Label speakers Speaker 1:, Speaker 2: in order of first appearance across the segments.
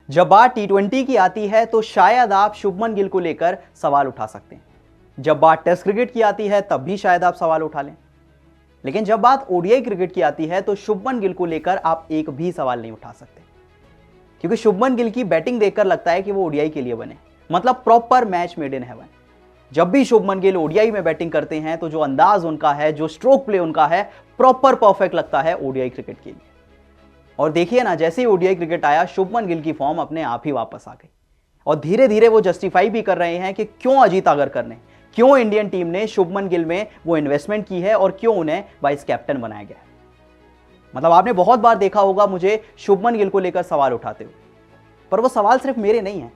Speaker 1: जब बात टी20 की आती है तो शायद आप शुभमन गिल को लेकर सवाल उठा सकते हैं। जब बात टेस्ट क्रिकेट की आती है तब भी शायद आप सवाल उठा लें। लेकिन जब बात ओडीआई क्रिकेट की आती है तो शुभमन गिल को लेकर आप एक भी सवाल नहीं उठा सकते, क्योंकि शुभमन गिल की बैटिंग देखकर लगता है कि वो ओडीआई के लिए बने, मतलब proper match made in heaven. जब भी शुभमन गिल ओडीआई में बैटिंग करते हैं तो जो अंदाज उनका है, जो स्ट्रोक प्ले उनका है, प्रॉपर परफेक्ट लगता है ओडीआई क्रिकेट के लिए। और देखिए ना, जैसे ही ओडीआई क्रिकेट आया शुभमन गिल की फॉर्म अपने आप ही वापस आ गई और धीरे धीरे वो जस्टिफाई भी कर रहे हैं कि क्यों अजीत आगरकर ने, क्यों इंडियन टीम ने शुभमन गिल में वो इन्वेस्टमेंट की है और क्यों उन्हें वाइस कैप्टन बनाया गया है। मतलब आपने बहुत बार देखा होगा मुझे शुभमन गिल को लेकर सवाल उठाते हुए, पर वो सवाल सिर्फ मेरे नहीं है।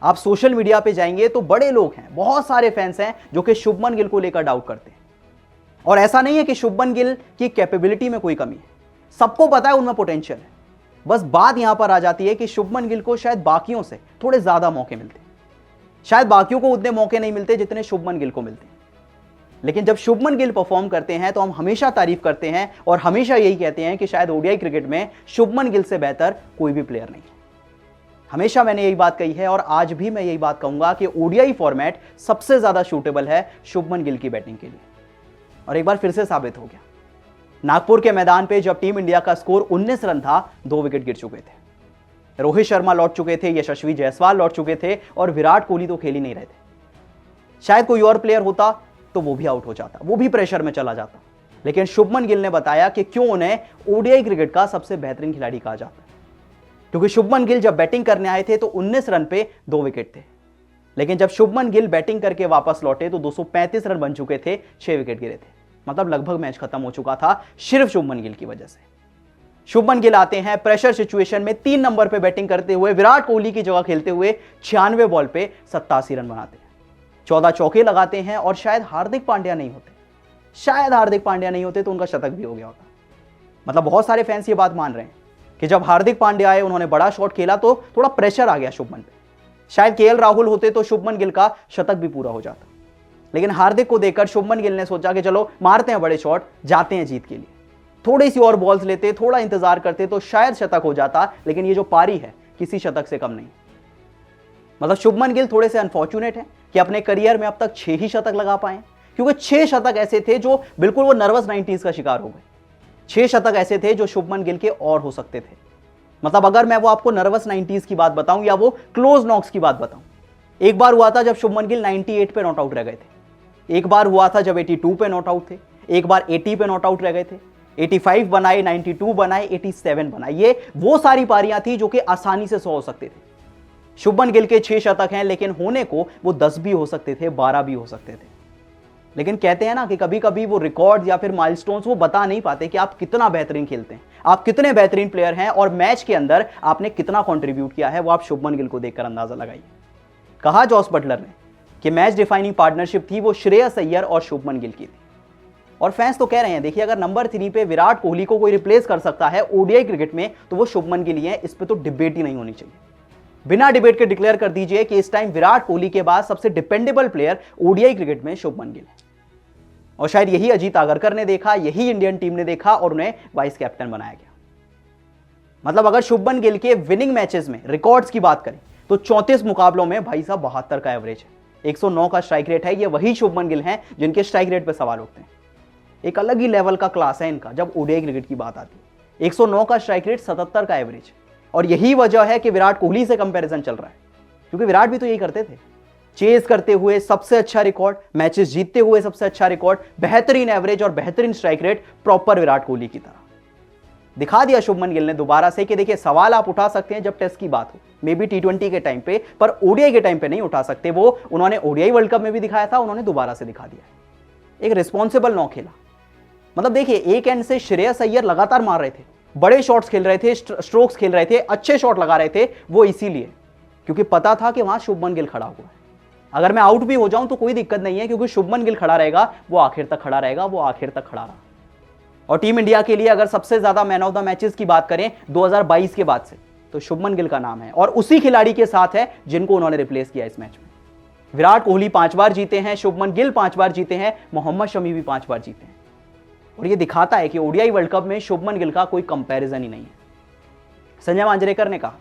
Speaker 1: आप सोशल मीडिया पे जाएंगे तो बड़े लोग हैं, बहुत सारे फैंस हैं जो कि शुभमन गिल को लेकर डाउट करते हैं। और ऐसा नहीं है कि शुभमन गिल की कैपेबिलिटी में कोई कमी है, सबको पता है उनमें पोटेंशियल है। बस बात यहां पर आ जाती है कि शुभमन गिल को शायद बाकियों से थोड़े ज्यादा मौके मिलते, शायद बाकियों को उतने मौके नहीं मिलते जितने शुभमन गिल को मिलते हैं। लेकिन जब शुभमन गिल परफॉर्म करते हैं तो हम हमेशा तारीफ करते हैं और हमेशा यही कहते हैं कि शायद ओडीआई क्रिकेट में शुभमन गिल से बेहतर कोई भी प्लेयर नहीं है। हमेशा मैंने यही बात कही है और आज भी मैं यही बात कहूंगा कि ओडीआई फॉर्मेट सबसे ज्यादा सूटेबल है शुभमन गिल की बैटिंग के लिए। और एक बार फिर से साबित हो गया। नागपुर के मैदान पे जब टीम इंडिया का स्कोर 19 रन था, 2 विकेट गिर चुके थे। रोहित शर्मा लौट चुके थे, यशस्वी जायसवाल लौट चुके थे और विराट कोहली तो खेल ही नहीं रहे थे। शायद कोई और प्लेयर होता तो वो भी आउट हो जाता, वो भी प्रेशर में चला जाता। लेकिन शुभमन गिल ने बताया कि क्यों उन्हें ओडीआई क्रिकेट का सबसे बेहतरीन खिलाड़ी कहा जाता है। क्योंकि शुभमन गिल जब बैटिंग करने आए थे तो 19 रन पे 2 विकेट थे, लेकिन जब शुभमन गिल बैटिंग करके वापस लौटे तो 235 रन बन चुके थे, 6 विकेट गिरे थे। मतलब लगभग मैच खत्म हो चुका था सिर्फ शुभमन गिल की वजह से। शुभमन गिल आते हैं प्रेशर सिचुएशन में 3 नंबर पे बैटिंग करते हुए, विराट कोहली की जगह खेलते हुए 96 बॉल पे 87 रन बनाते हैं, 14 चौके लगाते हैं और शायद हार्दिक पांड्या नहीं होते तो उनका शतक भी हो गया होता। मतलब बहुत सारे फैंस ये बात मान रहे हैं कि जब हार्दिक पांड्या आए, उन्होंने बड़ा शॉट खेला तो थोड़ा प्रेशर आ गया शुभमन पे। शायद केएल राहुल होते तो शुभमन गिल का शतक भी पूरा हो जाता। लेकिन हार्दिक को देखकर शुभमन गिल ने सोचा कि चलो मारते हैं बड़े शॉट, जाते हैं जीत के लिए। थोड़ी सी और बॉल्स लेते, थोड़ा इंतजार करते तो शायद शतक हो जाता, लेकिन ये जो पारी है किसी शतक से कम नहीं। मतलब शुभमन गिल थोड़े से अनफॉर्चुनेट है कि अपने करियर में अब तक 6 ही शतक लगा पाए, क्योंकि 6 शतक ऐसे थे जो बिल्कुल वो नर्वस 90s का शिकार हो गए। 6 शतक ऐसे थे जो शुभमन गिल के और हो सकते थे। मतलब अगर मैं वो आपको नर्वस 90s की बात बताऊं या वो क्लोज नॉक्स की बात बताऊं, एक बार हुआ था जब शुभमन गिल 98 पे नॉट आउट रह गए थे, एक बार हुआ था जब 82 पे नॉट आउट थे, एक बार 80 पे नॉट आउट रह गए थे, 85 बनाए, 92 बनाए, 87 बनाए। ये वो सारी पारियां थी जो कि आसानी से 100 हो सकते थे। शुभमन गिल के 6 शतक हैं, लेकिन होने को वो 10 भी हो सकते थे, 12 भी हो सकते थे। लेकिन कहते हैं ना कि कभी कभी वो रिकॉर्ड या फिर माइलस्टोन्स वो बता नहीं पाते कि आप कितना बेहतरीन खेलते हैं, आप कितने बेहतरीन प्लेयर हैं और मैच के अंदर आपने कितना कंट्रीब्यूट किया है। वो आप शुभमन गिल को देखकर अंदाजा लगाइए। कहा जॉस बटलर ने कि मैच डिफाइनिंग पार्टनरशिप थी वो श्रेयस अय्यर और शुभमन गिल की थी। और फैंस तो कह रहे हैं, देखिए अगर नंबर 3 पे विराट कोहली को कोई रिप्लेस कर सकता है ओडीआई क्रिकेट में तो वो शुभमन गिल ही है। इस पे तो डिबेट ही नहीं होनी चाहिए। बिना डिबेट के डिक्लेयर कर दीजिए कि इस टाइम विराट कोहली के बाद सबसे डिपेंडेबल प्लेयर ओडीआई क्रिकेट में शुभमन गिल है। और शायद यही अजीत आगरकर ने देखा, यही इंडियन टीम ने देखा और उन्हें वाइस कैप्टन बनाया गया। मतलब अगर शुभमन गिल के विनिंग मैचेस में रिकॉर्ड्स की बात करें तो 34 मुकाबलों में भाई साहब 72 का एवरेज है, 109 का स्ट्राइक रेट है। ये वही शुभमन गिल हैं जिनके स्ट्राइक रेट पे सवाल उठते हैं। एक अलग ही लेवल का क्लास है इनका जब ओडीआई क्रिकेट की बात आती है। 109 का स्ट्राइक रेट, 77 का एवरेज। और यही वजह है कि विराट कोहली से कंपैरिजन चल रहा है, क्योंकि विराट भी तो यही करते थे, चेज करते हुए सबसे अच्छा रिकॉर्ड, मैचेस जीतते हुए सबसे अच्छा रिकॉर्ड, बेहतरीन एवरेज और बेहतरीन strike rate, proper Virat Kohli की तरह। दिखा दिया शुभमन गिल ने दोबारा से कि देखिए सवाल आप उठा सकते हैं जब टेस्ट की बात हो, मे बी टी20 के टाइम पे, पर ओडीआई के टाइम पे नहीं उठा सकते। वो उन्होंने ओडीआई वर्ल्ड कप में भी दिखाया था, उन्होंने दोबारा से दिखा दिया। एक रिस्पॉन्सिबल 9 खेला। मतलब देखिए एक एंड से श्रेयस अय्यर लगातार मार रहे थे, बड़े शॉट्स खेल रहे थे, स्ट्रोक्स खेल रहे थे, अच्छे शॉट लगा रहे थे। वो इसीलिए क्योंकि पता था कि वहां शुभमन गिल खड़ा हुआ है। अगर मैं आउट भी हो जाऊं तो कोई दिक्कत नहीं है, क्योंकि शुभमन गिल खड़ा रहेगा, वो आखिर तक खड़ा रहेगा, वो आखिर तक खड़ा रहा। और टीम इंडिया के लिए अगर सबसे ज्यादा मैन ऑफ द मैचेस की बात करें 2022 के बाद से तो शुभमन गिल का नाम है, और उसी खिलाड़ी के साथ है जिनको उन्होंने रिप्लेस किया इस मैच में। विराट कोहली 5 बार जीते हैं, शुभमन गिल 5 बार जीते हैं, मोहम्मद शमी भी 5 बार जीते हैं। और ये दिखाता है कि ओडीआई वर्ल्ड कप में शुभमन गिल का कोई कंपैरिजन ही नहीं है। संजय मांजरेकर ने कहा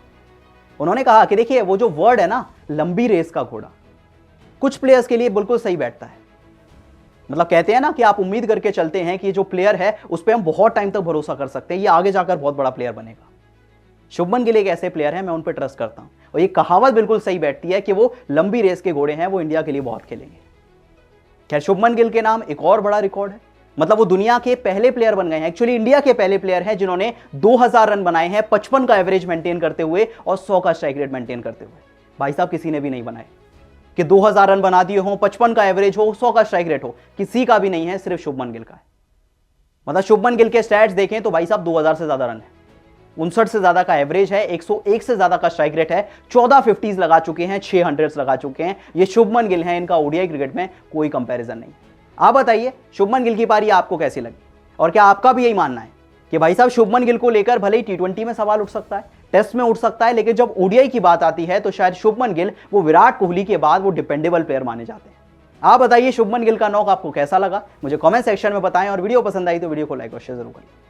Speaker 1: उन्होंने कहा कि देखिए वो जो वर्ड है ना, लंबी रेस का घोड़ा, कुछ प्लेयर्स के लिए बिल्कुल सही बैठता है। मतलब कहते हैं ना कि आप उम्मीद करके चलते हैं कि जो प्लेयर है उस पर हम बहुत टाइम तक भरोसा कर सकते हैं, ये आगे जाकर बहुत बड़ा प्लेयर बनेगा। शुभमन गिल एक ऐसे प्लेयर है, मैं उन पर ट्रस्ट करता हूं, और ये कहावत बिल्कुल सही बैठती है कि वो लंबी रेस के घोड़े हैं, वो इंडिया के लिए बहुत खेलेंगे। खैर, शुभमन गिल के नाम एक और बड़ा रिकॉर्ड है, मतलब वो दुनिया के पहले प्लेयर बन गए हैं, एक्चुअली इंडिया के पहले प्लेयर हैं जिन्होंने 2000 रन बनाए हैं 55 का एवरेज मेंटेन करते हुए और 100 का स्ट्राइक रेट मेंटेन करते हुए। भाई साहब, किसी ने भी नहीं बनाए कि 2000 रन बना दिए हो, 55 का एवरेज हो, 100 का स्ट्राइक रेट हो, किसी का भी नहीं है, सिर्फ शुभमन गिल का है। मतलब शुभमन गिल के स्टैट्स देखें तो भाई साहब 2000 से ज्यादा रन है, 59 से ज्यादा का एवरेज है, 101 से ज्यादा का स्ट्राइक रेट है, 14 50s लगा चुके हैं, 6 100s लगा चुके हैं। ये शुभमन गिल हैं, इनका ओडीआई क्रिकेट में कोई कंपैरिजन नहीं। आप बताइए शुभमन गिल की पारी आपको कैसी लगी, और क्या आपका भी यही मानना है कि भाई साहब शुभमन गिल को लेकर भले ही टी20 में सवाल उठ सकता है, टेस्ट में उठ सकता है, लेकिन जब ओडीआई की बात आती है तो शायद शुभमन गिल वो विराट कोहली के बाद वो डिपेंडेबल प्लेयर माने जाते हैं। आप बताइए शुभमन गिल का नॉक आपको कैसा लगा, मुझे कमेंट सेक्शन में बताएं, और वीडियो पसंद आई तो वीडियो को लाइक और शेयर जरूर करें।